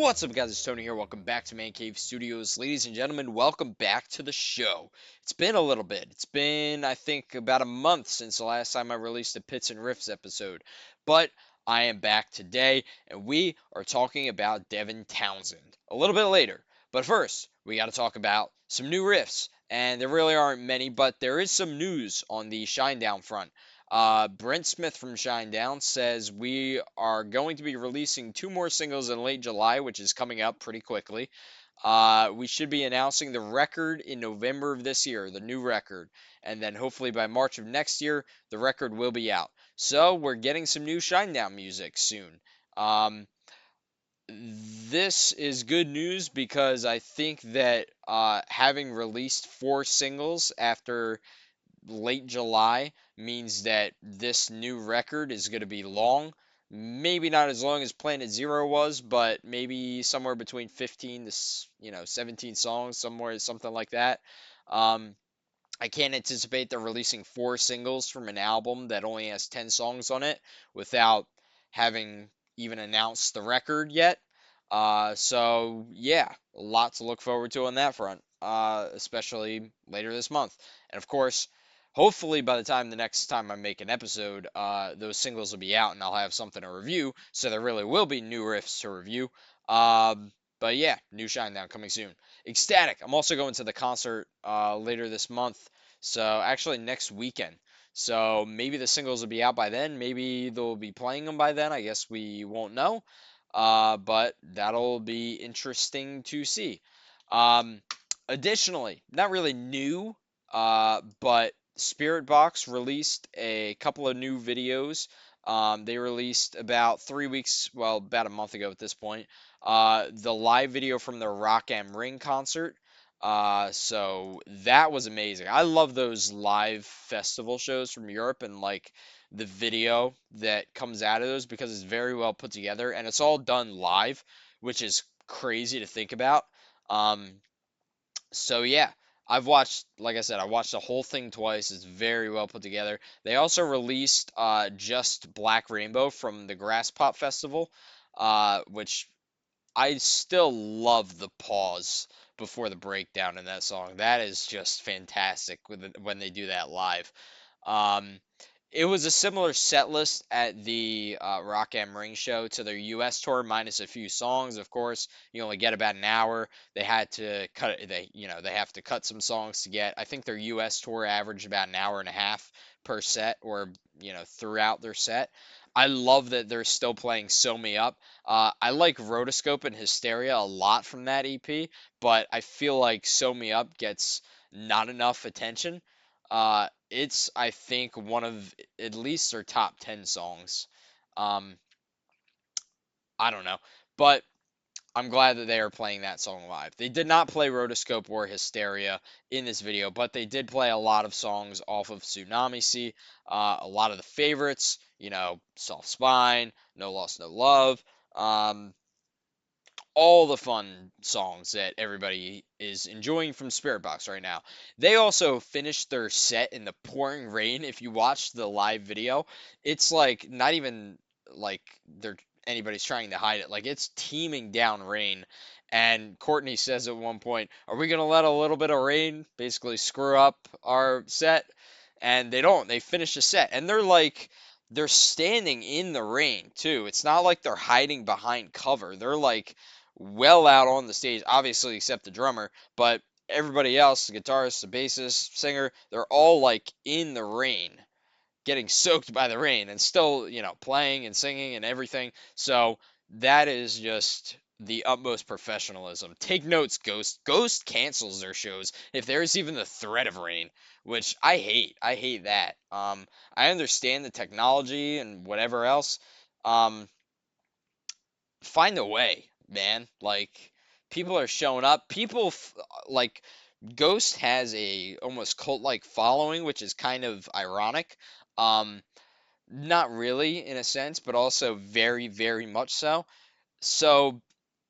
What's up, guys? It's Tony here. Welcome back to Man Cave Studios. Ladies and gentlemen, welcome back to the show. It's been a little bit. It's been, I think, about a month since the last time I released a Pits and Riffs episode. But I am back today, and we are talking about Devin Townsend a little bit later. But first, we got to talk about some new riffs. And there really aren't many, but there is some news on the Shinedown front. Brent Smith from Shinedown says we are going to be releasing two more singles in late July, which is coming up pretty quickly. We should be announcing the record in November of this year, the new record. And then hopefully by March of next year, the record will be out. So we're getting some new Shinedown music soon. Um, this is good news because I think that having released four singles after late July means that this new record is going to be long. Maybe not as long as Planet Zero was, but maybe somewhere between 15 to 17 songs, something like that. Um, I can't anticipate they're releasing four singles from an album that only has 10 songs on it without having even announced the record yet. So yeah, a lot to look forward to on that front, especially later this month. And of course, hopefully by the next time I make an episode, those singles will be out and I'll have something to review. So there really will be new riffs to review. But yeah, new Shinedown coming soon. Ecstatic. I'm also going to the concert later this month. So actually next weekend. So maybe the singles will be out by then. Maybe they'll be playing them by then. I guess we won't know. But that'll be interesting to see. Um, Additionally, not really new, but Spiritbox released a couple of new videos. They released about 3 weeks, well, about a month ago at this point, the live video from the Rock am Ring concert. So that was amazing. I love those live festival shows from Europe and like the video that comes out of those because it's very well put together and it's all done live, which is crazy to think about. Um, so yeah, like I said, I watched the whole thing twice. It's very well put together. They also released Just Black Rainbow from the Grass Pop Festival, which I still love the pause before the breakdown in that song. That is just fantastic when they do that live. Um, it was a similar set list at the Rock am Ring show to their U.S. tour, minus a few songs. Of course, you only get about an hour. They had to cut it. They have to cut some songs to get. I think their U.S. tour averaged about an hour and a half per set, or throughout their set. I love that they're still playing "Sew Me Up." I like Rotoscope and Hysteria a lot from that EP, but I feel like "Sew Me Up" gets not enough attention. It's, I think, one of at least their top 10 songs. Um, I don't know, but I'm glad that they are playing that song live. They did not play Rotoscope or Hysteria in this video, but they did play a lot of songs off of Tsunami Sea. A lot of the favorites, Soft Spine, No Loss, No Love. All the fun songs that everybody is enjoying from Spiritbox right now. They also finished their set in the pouring rain. If you watch the live video, it's like not even like anybody's trying to hide it. Like it's teeming down rain. And Courtney says at one point, "Are we gonna let a little bit of rain basically screw up our set?" And they don't. They finish the set, and they're standing in the rain too. It's not like they're hiding behind cover. They're like well out on the stage, obviously except the drummer, but everybody else, the guitarist, the bassist, singer, they're all like in the rain, getting soaked by the rain and still, playing and singing and everything. So that is just the utmost professionalism. Take notes, Ghost. Ghost cancels their shows if there's even the threat of rain, which I hate. I hate that. I understand the technology and whatever else. Um, Find a way, man. Like people are showing up. Like Ghost has a almost cult-like following, which is kind of ironic. Um, Not really in a sense, but also very, very much so. So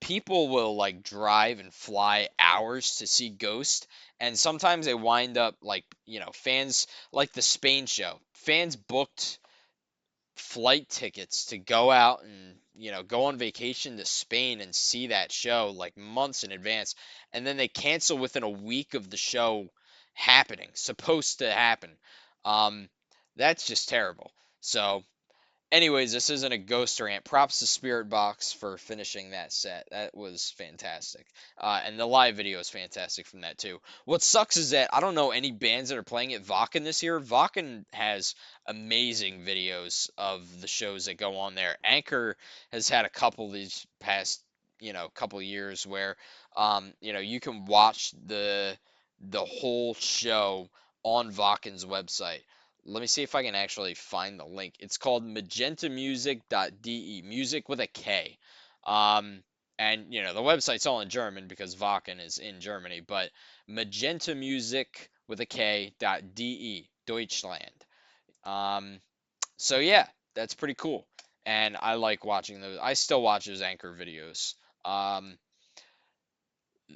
people will like drive and fly hours to see Ghost, and sometimes they wind up like, fans like the Spain show. Fans booked flight tickets to go out and go on vacation to Spain and see that show like months in advance, and then they cancel within a week of the show happening, supposed to happen. Um, that's just terrible. So, anyways, this isn't a ghost rant. Props to Spiritbox for finishing that set. That was fantastic. And the live video is fantastic from that too. What sucks is that I don't know any bands that are playing at Vakken this year. Vakken has amazing videos of the shows that go on there. Anchor has had a couple these past, couple years where, you can watch the whole show on Vakken's website. Let me see if I can actually find the link. It's called magentamusic.de, music with a K. Um, and the website's all in German because Wacken is in Germany, but magentamusic with a K.de, Deutschland. Um, so yeah, that's pretty cool. And I like watching those. I still watch those Anchor videos. Um,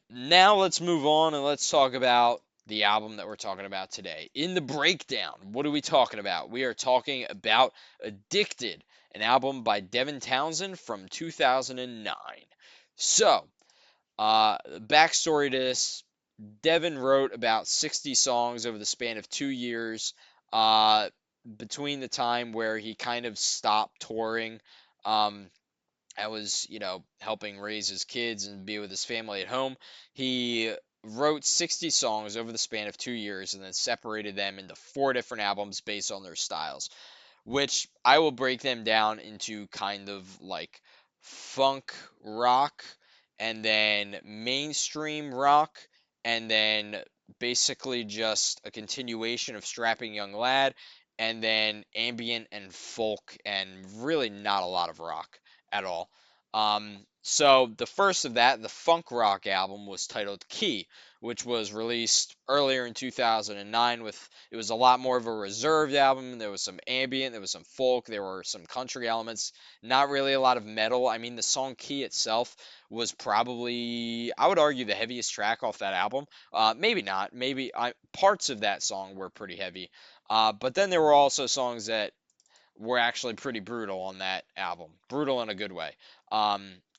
Now let's move on and let's talk about the album that we're talking about today. In the breakdown, what are we talking about? We are talking about Addicted, an album by Devin Townsend from 2009. So, backstory to this: Devin wrote about 60 songs over the span of 2 years, uh, between the time where he kind of stopped touring. I was, helping raise his kids and be with his family at home. He wrote 60 songs over the span of 2 years and then separated them into four different albums based on their styles, which I will break them down into kind of like funk rock and then mainstream rock and then basically just a continuation of Strapping Young Lad and then ambient and folk and really not a lot of rock at all. So the first of that, the funk rock album, was titled Key, which was released earlier in 2009. It was a lot more of a reserved album. There was some ambient, there was some folk, there were some country elements, not really a lot of metal. I mean, the song Key itself was probably, I would argue, the heaviest track off that album. Maybe not. Parts of that song were pretty heavy. But then there were also songs that were actually pretty brutal on that album. Brutal in a good way.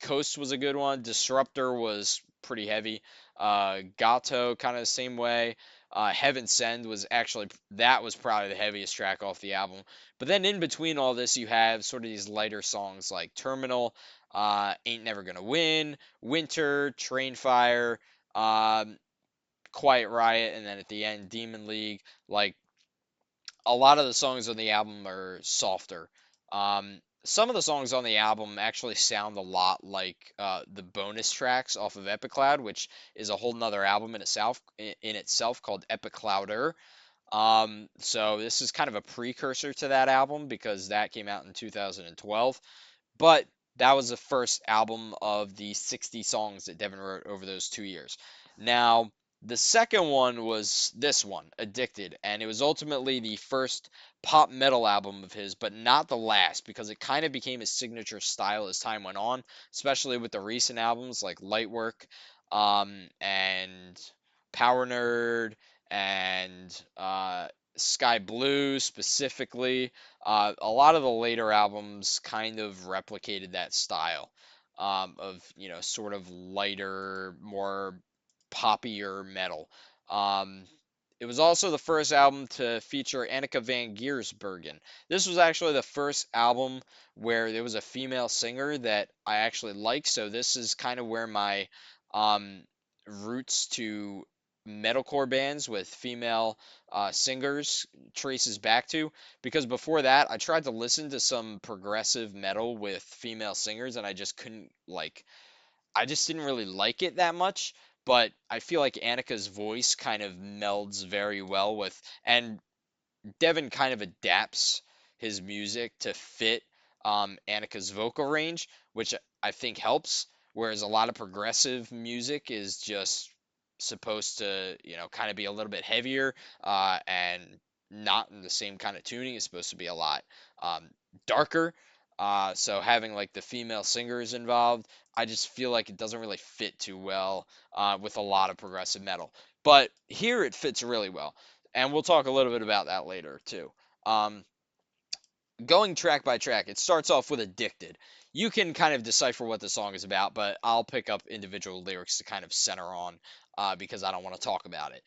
Coast was a good one. Disruptor was pretty heavy. Gato kind of the same way. Heaven Send was actually, that was probably the heaviest track off the album. But then in between all this, you have sort of these lighter songs like Terminal, Ain't Never Gonna Win, Winter, Train Fire, um, Quiet Riot, and then at the end, Demon League. Like, a lot of the songs on the album are softer. Some of the songs on the album actually sound a lot like the bonus tracks off of Epic Cloud, which is a whole nother album in itself called Epic Clouder. So this is kind of a precursor to that album because that came out in 2012. But that was the first album of the 60 songs that Devin wrote over those 2 years. Now, the second one was this one, Addicted, and it was ultimately the first pop metal album of his, but not the last, because it kind of became his signature style as time went on, especially with the recent albums like Lightwork, and Power Nerd, and Sky Blue specifically. A lot of the later albums kind of replicated that style, of, sort of lighter, more poppier metal. Um, it was also the first album to feature Annika van Giersbergen. This was actually the first album where there was a female singer that I actually like, so this is kind of where my um, roots to metalcore bands with female singers traces back to, because before that I tried to listen to some progressive metal with female singers and I just couldn't, like, I just didn't really like it that much. But I feel like Annika's voice kind of melds very well with, and Devin kind of adapts his music to fit Annika's vocal range, which I think helps. Whereas a lot of progressive music is just supposed to, kind of be a little bit heavier, and not in the same kind of tuning. It's supposed to be a lot um, darker. So having like the female singers involved, I just feel like it doesn't really fit too well with a lot of progressive metal. But here it fits really well, and we'll talk a little bit about that later too. Um, going track by track, it starts off with Addicted. You can kind of decipher what the song is about, but I'll pick up individual lyrics to kind of center on because I don't want to talk about it.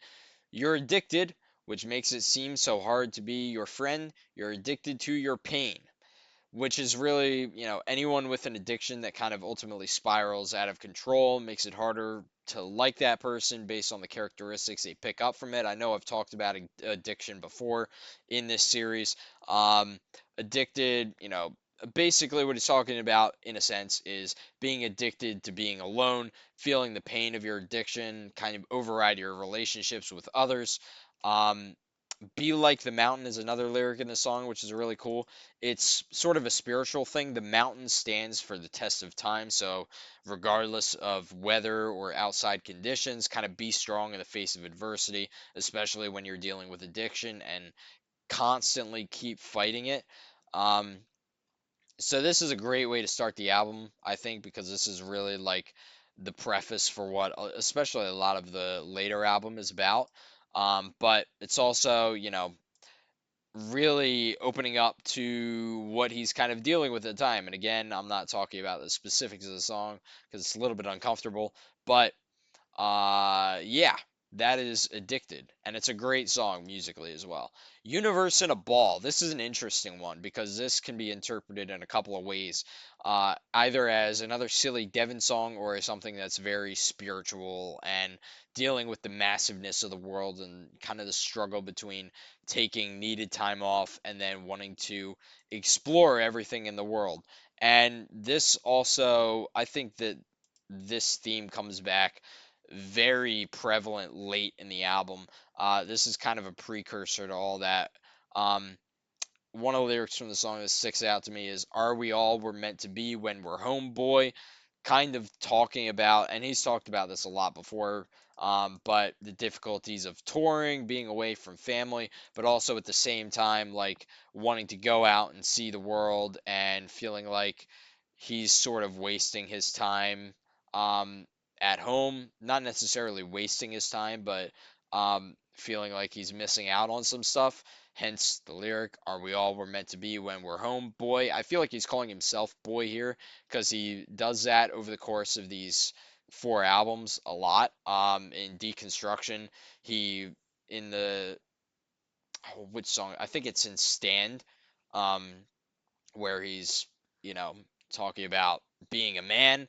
You're addicted, which makes it seem so hard to be your friend. You're addicted to your pain, which is really, anyone with an addiction that kind of ultimately spirals out of control, makes it harder to like that person based on the characteristics they pick up from it. I know I've talked about addiction before in this series. Um, Addicted, basically what he's talking about in a sense is being addicted to being alone, feeling the pain of your addiction, kind of override your relationships with others. Um, be Like the Mountain is another lyric in the song, which is really cool. It's sort of a spiritual thing. The mountain stands for the test of time, so regardless of weather or outside conditions, kind of be strong in the face of adversity, especially when you're dealing with addiction and constantly keep fighting it. Um, so this is a great way to start the album, I think, because this is really like the preface for what, especially a lot of the later album is about. But it's also, really opening up to what he's kind of dealing with at the time. And again, I'm not talking about the specifics of the song because it's a little bit uncomfortable, but yeah, that is Addicted, and it's a great song musically as well. Universe in a Ball. This is an interesting one because this can be interpreted in a couple of ways, either as another silly Devin song or as something that's very spiritual and dealing with the massiveness of the world and kind of the struggle between taking needed time off and then wanting to explore everything in the world. And this also, I think that this theme comes back very prevalent late in the album. This is kind of a precursor to all that. Um, One of the lyrics from the song that sticks out to me is "Are we all we're meant to be when we're home, boy?" Kind of talking about, and he's talked about this a lot before, but the difficulties of touring, being away from family, but also at the same time, like wanting to go out and see the world and feeling like he's sort of wasting his time um, at home. Not necessarily wasting his time, but feeling like he's missing out on some stuff. Hence the lyric, "Are we all we're meant to be when we're home, boy?" I feel like he's calling himself boy here because he does that over the course of these four albums a lot. In Deconstruction, he in the which song? I think it's in Stand, um, where he's you know talking about being a man.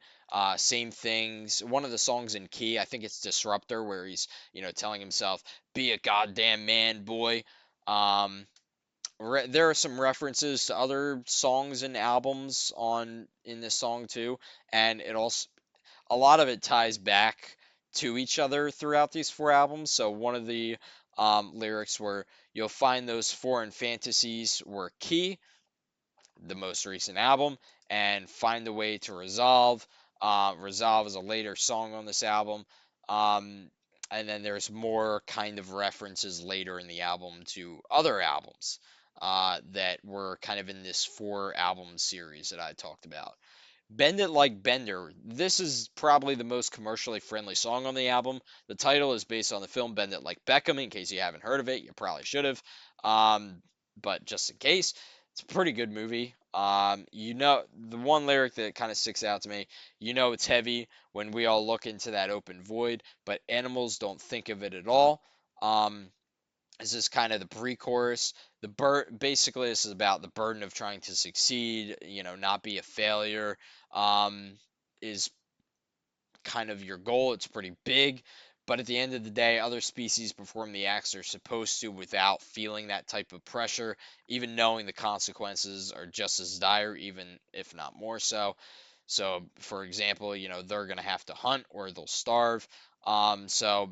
Same things. One of the songs in Key, I think it's Disruptor, where he's telling himself, "Be a goddamn man, boy." Um, there are some references to other songs and albums on in this song too, and it also a lot of it ties back to each other throughout these four albums. So one of the lyrics where "You'll find those foreign fantasies were key," the most recent album, and "Find a Way to Resolve." Resolve is a later song on this album. Um, and then there's more kind of references later in the album to other albums that were kind of in this four album series that I talked about. Bend It Like Bender. This is probably the most commercially friendly song on the album. The title is based on the film Bend It Like Beckham. In case you haven't heard of it, you probably should have. But just in case, it's a pretty good movie. The one lyric that kind of sticks out to me, it's heavy when we all look into that open void, but animals don't think of it at all. Um, this is kind of the pre-chorus. Basically, this is about the burden of trying to succeed, not be a failure, um, is kind of your goal. It's pretty big, but at the end of the day, other species perform the acts they're supposed to without feeling that type of pressure, even knowing the consequences are just as dire, even if not more so. So, for example, they're going to have to hunt or they'll starve. So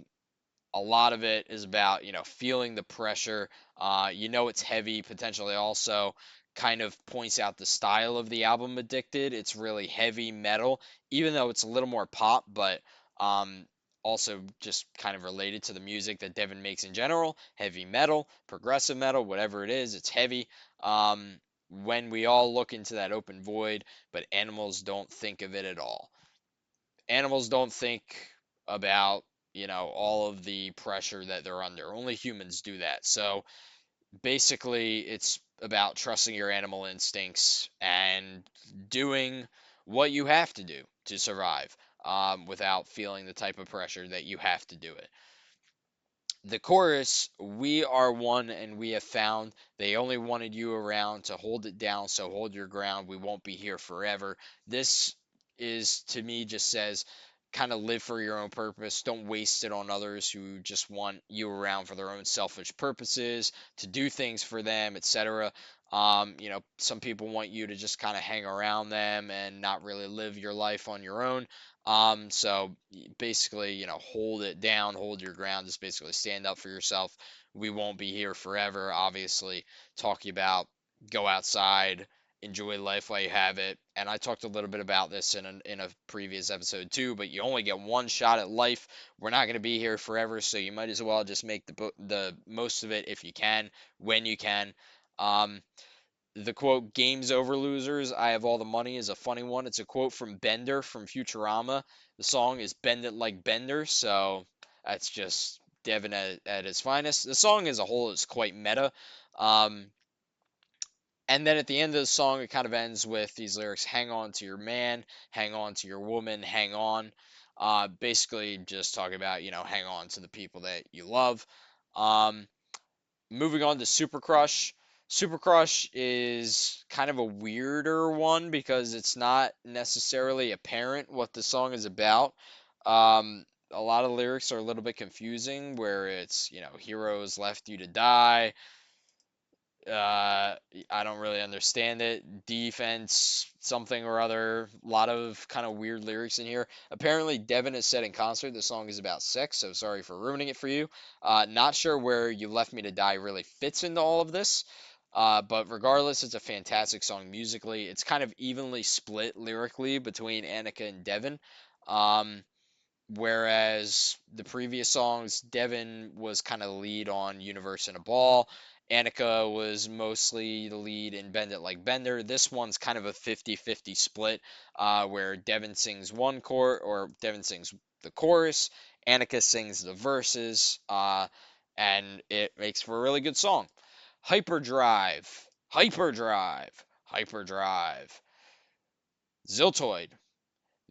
a lot of it is about feeling the pressure. It's heavy. Potentially also kind of points out the style of the album Addicted. It's really heavy metal, even though it's a little more pop, but um, also just kind of related to the music that Devin makes in general. Heavy metal, progressive metal, whatever it is, it's heavy. Um, when we all look into that open void, but animals don't think of it at all. Animals don't think about all of the pressure that they're under. Only humans do that. So basically it's about trusting your animal instincts and doing what you have to do to survive, without feeling the type of pressure that you have to do it. The chorus, we are one and we have found. They only wanted you around to hold it down, so hold your ground. We won't be here forever. This is, to me, just says kind of live for your own purpose. Don't waste it on others who just want you around for their own selfish purposes, to do things for them, etc. Some people want you to just kind of hang around them and not really live your life on your own. So basically, hold it down, hold your ground, just basically stand up for yourself. We won't be here forever, obviously, talking about go outside, enjoy life while you have it. And I talked a little bit about this in a previous episode too, but you only get one shot at life. We're not going to be here forever, so you might as well just make the most of it if you can, when you can. Um, the quote, game's over, losers, I have all the money, is a funny one. It's a quote from Bender from Futurama. The song is Bend It Like Bender, so that's just Devin at his finest. The song as a whole is quite meta. Um, and then at the end of the song, it kind of ends with these lyrics: hang on to your man, hang on to your woman, hang on. Basically, just talking about, hang on to the people that you love. Um, Moving on to Super Crush. Super Crush is kind of a weirder one because it's not necessarily apparent what the song is about. A lot of lyrics are a little bit confusing, where it's, heroes left you to die. I don't really understand it. Defense, something or other. A lot of kind of weird lyrics in here. Apparently, Devin has said in concert the song is about sex, so sorry for ruining it for you. Not sure where You Left Me to Die really fits into all of this. But regardless, it's a fantastic song musically. It's kind of evenly split lyrically between Annika and Devin. Um, Whereas the previous songs, Devin was kind of the lead on Universe in a Ball. Annika was mostly the lead in Bend It Like Bender. This one's kind of a 50-50 split, where Devin sings the chorus, Annika sings the verses, and it makes for a really good song. Hyperdrive, Hyperdrive, Hyperdrive. Ziltoid,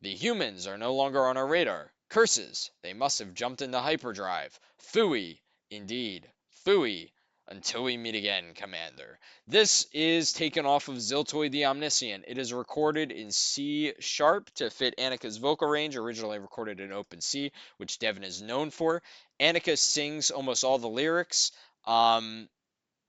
the humans are no longer on our radar. Curses! They must have jumped into hyperdrive. Phooey! Indeed. Phooey! Until we meet again, Commander. This is taken off of Ziltoid the Omniscient. It is recorded in C sharp to fit Annika's vocal range, originally recorded in open C, which Devin is known for. Annika sings almost all the lyrics.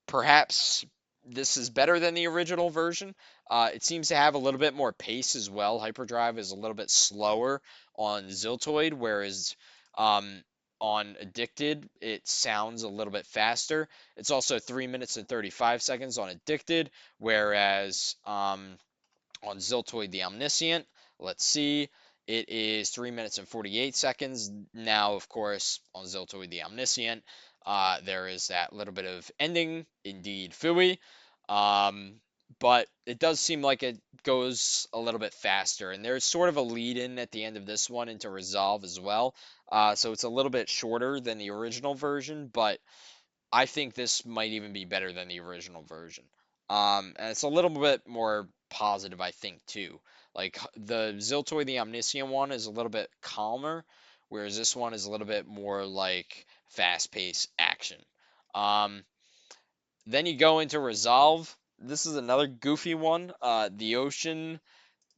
Perhaps this is better than the original version. It seems to have a little bit more pace as well. Hyperdrive is a little bit slower on Ziltoid, whereas um, on Addicted, it sounds a little bit faster. It's also 3 minutes and 35 seconds on Addicted, whereas on Ziltoid the Omniscient, let's see, it is 3 minutes and 48 seconds. Now, of course, on Ziltoid the Omniscient, there is that little bit of ending, indeed, Fooey. Um, but it does seem like it goes a little bit faster. And there's sort of a lead in at the end of this one into Resolve as well. So it's a little bit shorter than the original version, but I think this might even be better than the original version. And it's a little bit more positive, I think, too. Like the Ziltoid the Omniscient one is a little bit calmer, whereas this one is a little bit more like fast-paced action. Um, then you go into Resolve. This is another goofy one. The ocean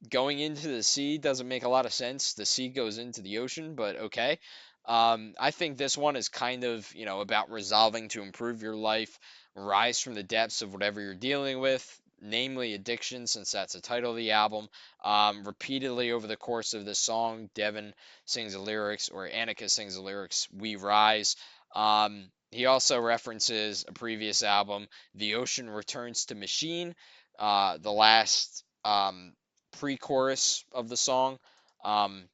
going into the sea doesn't make a lot of sense. The sea goes into the ocean, but okay. I think this one is kind of, about resolving to improve your life, rise from the depths of whatever you're dealing with, namely addiction, since that's the title of the album. Repeatedly over the course of this song, Devin sings the lyrics, or Annika sings the lyrics, "We Rise." He also references a previous album, "The Ocean Returns to Machine," the last pre-chorus of the song, um,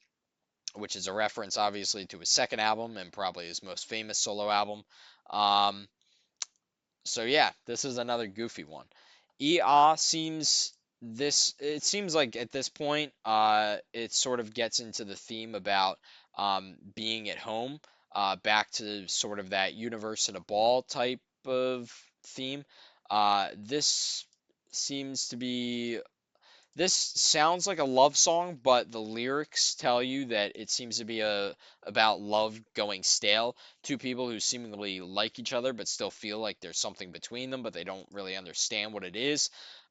which is a reference obviously to his second album and probably his most famous solo album. Um, so yeah, this is another goofy one. It seems like at this point, it sort of gets into the theme about being at home, back to sort of that universe in a ball type of theme. This seems to be this sounds like a love song, but the lyrics tell you that it seems to be about love going stale. Two people who seemingly like each other but still feel like there's something between them, but they don't really understand what it is.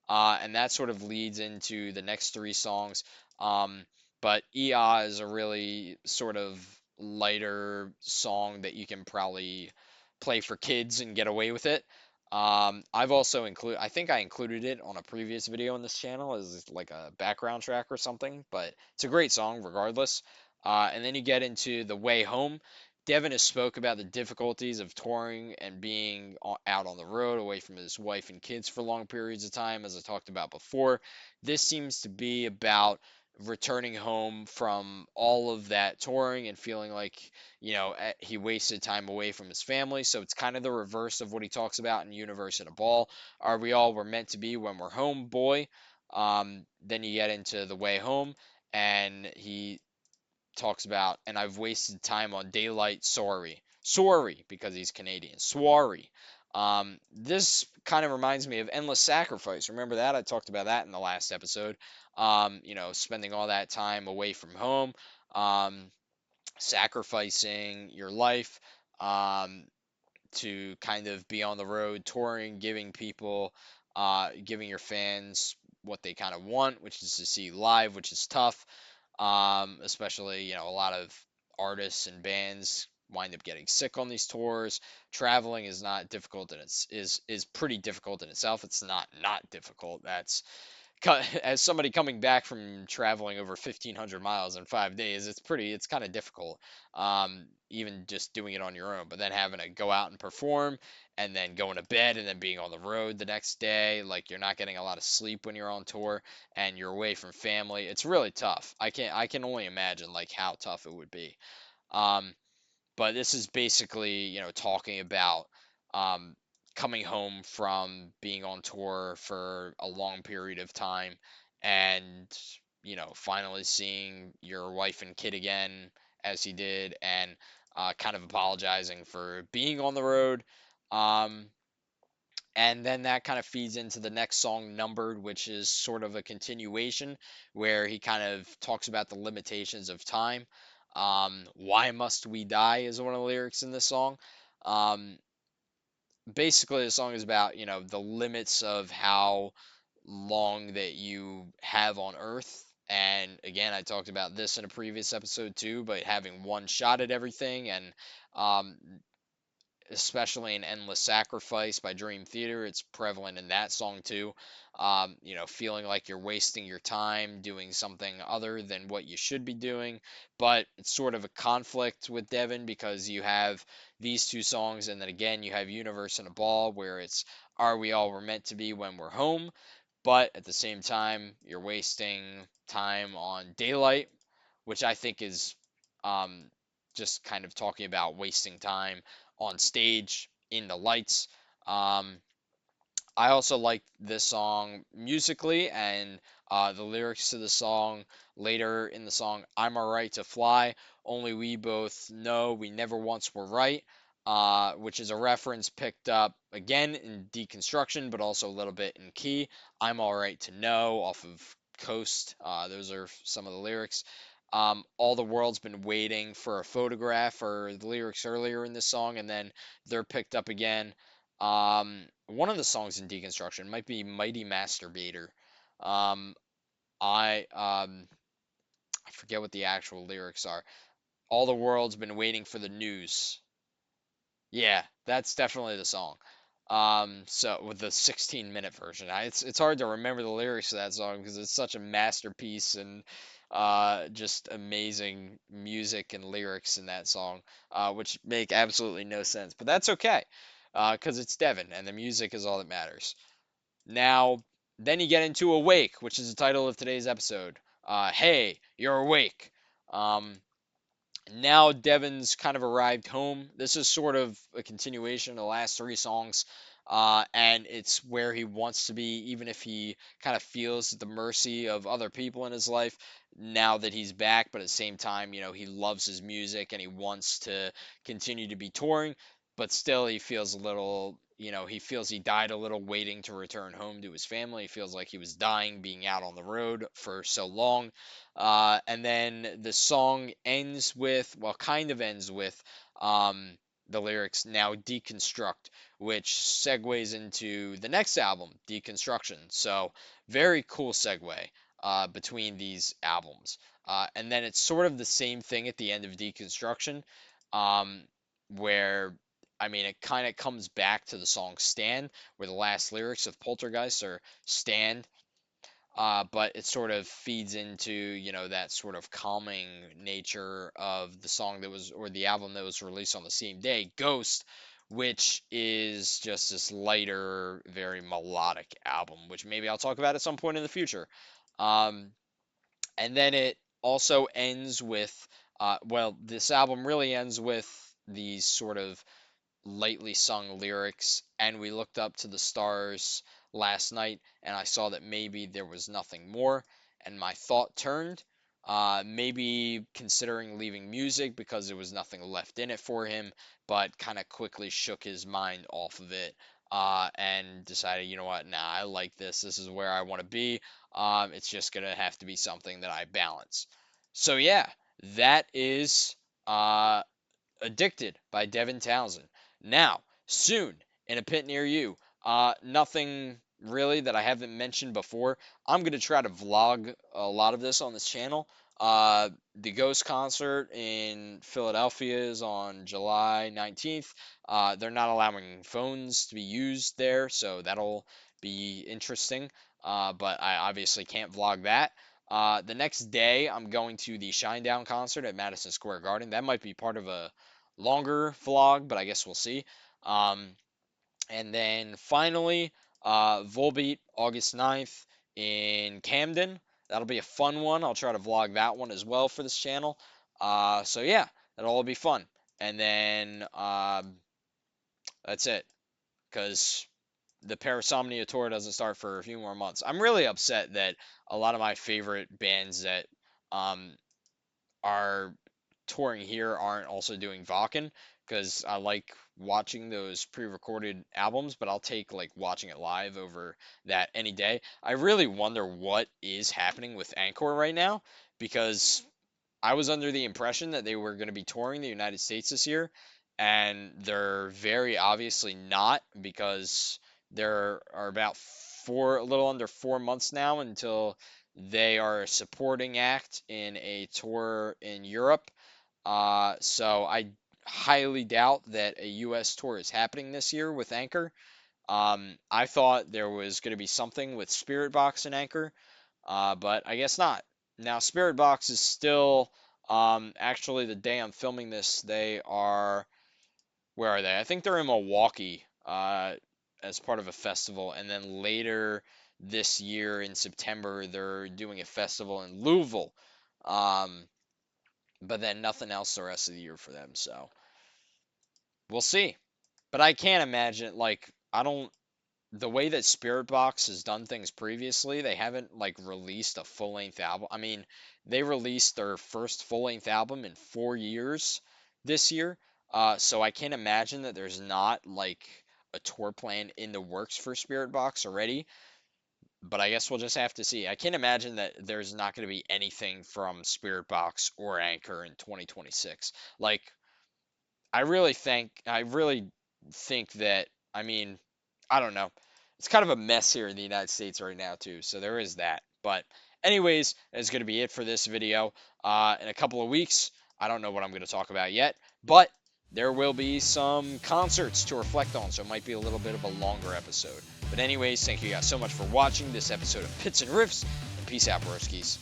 And that sort of leads into the next three songs. Um, but EA is a really sort of lighter song that you can probably play for kids and get away with it. I've also I think I included it on a previous video on this channel as like a background track or something, but it's a great song regardless. And then you get into The Way Home. Devin has spoke about the difficulties of touring and being out on the road away from his wife and kids for long periods of time, as I talked about before. This seems to be about returning home from all of that touring and feeling like he wasted time away from his family. So it's kind of the reverse of what he talks about in Universe at a Ball. Are we all we're meant to be when we're home, boy? Then you get into The Way Home, and he talks about, and I've wasted time on daylight, sorry. Sorry, because he's Canadian. Sorry. This kind of reminds me of Endless Sacrifice. Remember that? I talked about that in the last episode. Spending all that time away from home. Um, Sacrificing your life um, to kind of be on the road touring, giving your fans what they kind of want, which is to see you live, which is tough. Especially, a lot of artists and bands wind up getting sick on these tours. Traveling is not difficult and is pretty difficult in itself. It's not difficult. That's as somebody coming back from traveling over 1,500 miles in 5 days, it's kind of difficult. Even just doing it on your own, but then having to go out and perform and then going to bed and then being on the road the next day, like you're not getting a lot of sleep when you're on tour and you're away from family. It's really tough. I can only imagine like how tough it would be. Um, but this is basically, talking about um, coming home from being on tour for a long period of time and, finally seeing your wife and kid again as he did and kind of apologizing for being on the road. Um, and then that kind of feeds into the next song, Numbered, which is sort of a continuation where he kind of talks about the limitations of time. Why must we die is one of the lyrics in this song. Um, Basically, the song is about, the limits of how long that you have on Earth. And again, I talked about this in a previous episode too, but having one shot at everything and um, especially in Endless Sacrifice by Dream Theater. It's prevalent in that song too. Feeling like you're wasting your time doing something other than what you should be doing. But it's sort of a conflict with Devin because you have these two songs, and then again, you have Universe in a Ball, where it's Are we all we're meant to be when we're home? But at the same time, you're wasting time on Daylight, which I think is um, just kind of talking about wasting time on stage in the lights. Um, I also like this song musically and the lyrics to the song later in the song, I'm alright to fly, only we both know we never once were right, which is a reference picked up again in deconstruction, but also a little bit in key. I'm alright to know off of Coast. Those are some of the lyrics. All the world's been waiting for a photograph, or the lyrics earlier in this song, and then they're picked up again. One of the songs in Deconstruction might be Mighty Masturbator. Um, I forget what the actual lyrics are. All the world's been waiting for the news. Yeah, that's definitely the song. So with the 16-minute version, it's hard to remember the lyrics to that song because it's such a masterpiece and just amazing music and lyrics in that song, which make absolutely no sense. But that's okay, because it's Devin and the music is all that matters. Now, then you get into Awake, which is the title of today's episode. Hey, you're awake. Um, Now Devin's kind of arrived home. This is sort of a continuation of the last three songs, and it's where he wants to be, even if he kind of feels the mercy of other people in his life now that he's back. But at the same time, he loves his music and he wants to continue to be touring, but still he feels a little he feels he died a little waiting to return home to his family. He feels like he was dying being out on the road for so long. And then the song ends with, well, kind of ends with the lyrics, "Now deconstruct," which segues into the next album, Deconstruction. So, very cool segue between these albums. And then it's sort of the same thing at the end of Deconstruction, um, where I mean, it kind of comes back to the song Stand, where the last lyrics of Poltergeist are stand, but it sort of feeds into, that sort of calming nature of the song that was, or the album that was released on the same day, Ghost, which is just this lighter, very melodic album, which maybe I'll talk about at some point in the future. Um, and then it also ends with, well, this album really ends with these sort of lightly sung lyrics, and we looked up to the stars last night, and I saw that maybe there was nothing more, and my thought turned. Maybe considering leaving music because there was nothing left in it for him, but kind of quickly shook his mind off of it, and decided, you know what, nah, I like this. This is where I want to be. It's just gonna have to be something that I balance. So yeah, that is Addicted by Devin Townsend. Now, soon, in a pit near you, nothing really that I haven't mentioned before. I'm going to try to vlog a lot of this on this channel. The Ghost concert in Philadelphia is on July 19th. They're not allowing phones to be used there, so that'll be interesting. But I obviously can't vlog that. The next day, I'm going to the Shinedown concert at Madison Square Garden. That might be part of a longer vlog, but I guess we'll see. Um, and then finally, Volbeat, August 9th in Camden. That'll be a fun one. I'll try to vlog that one as well for this channel. So yeah, that'll all be fun. And then that's it, because the Parasomnia tour doesn't start for a few more months. I'm really upset that a lot of my favorite bands that um, are touring here aren't also doing Vakken, because I like watching those pre-recorded albums, but I'll take like watching it live over that any day. I really wonder what is happening with Encore right now, because I was under the impression that they were going to be touring the United States this year, and they're very obviously not, because there are about a little under 4 months now until they are a supporting act in a tour in Europe. So I highly doubt that a U.S. tour is happening this year with Anchor. I thought there was going to be something with Spiritbox and Anchor, but I guess not. Now, Spiritbox is still, actually, the day I'm filming this, they are, where are they? I think they're in Milwaukee, as part of a festival, and then later this year in September, they're doing a festival in Louisville. Um, but then nothing else the rest of the year for them, so we'll see. But I can't imagine, like, I don't, the way that Spiritbox has done things previously, they haven't like released a full-length album. I mean, they released their first full-length album in 4 years this year. So I can't imagine that there's not like a tour plan in the works for Spiritbox already. But I guess we'll just have to see. I can't imagine that there's not going to be anything from Spiritbox or Anchor in 2026. Like, I really think that, I mean, I don't know. It's kind of a mess here in the United States right now too, so there is that. But anyways, that's going to be it for this video. In a couple of weeks, I don't know what I'm going to talk about yet, but there will be some concerts to reflect on, so it might be a little bit of a longer episode. But anyways, thank you guys so much for watching this episode of Pits and Riffs, and peace out, broskies.